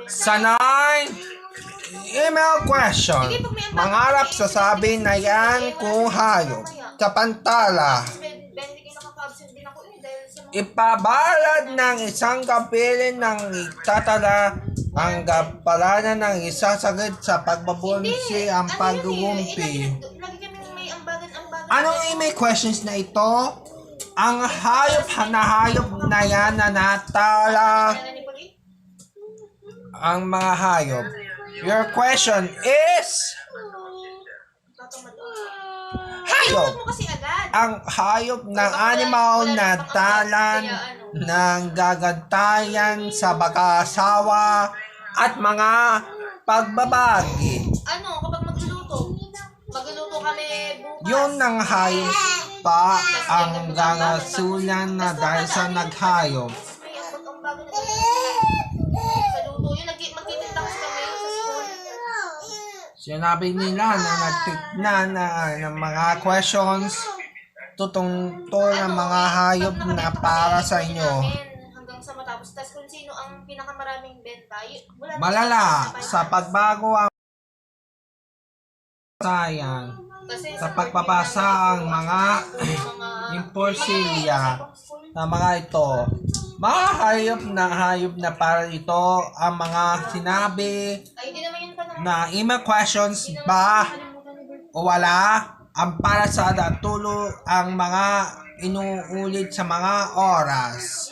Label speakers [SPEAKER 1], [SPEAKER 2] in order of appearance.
[SPEAKER 1] Sanay! Email question. Mangarap sa sabi na yan kung hayop. Kapantala. Ipabalad ng isang kapiling ng itatala ang kapalanan ng isasagit sa pagbabunsi ang pag-uumpi. Anong email questions na ito? Ang hayop na yan na natala ang mga hayop. Your question is hayop. Ang hayop ng animal na talan ng gagantayan sa pag-aasawa at mga pagbabagi.
[SPEAKER 2] Kapag magluluto kami bukas.
[SPEAKER 1] Yun ng hayop pa ang gagasulan na dahil sa naghayop.
[SPEAKER 2] May ang bago na sa luto. Yung magtitinda kasi kami sa school.
[SPEAKER 1] Sinabi nila na nagtignan ng mga questions tutungtol ng mga hayop na para sa inyo.
[SPEAKER 2] Hanggang sa matapos. Tapos kung sino ang pinakamaraming benta,
[SPEAKER 1] Malala sa pagbago ang sayang sa pagpapasa ang mga imporsilya na mga ito. Mga hayop na para ito ang mga sinabi na email questions ba o wala ang para sa datulo ang mga inuulit sa mga oras.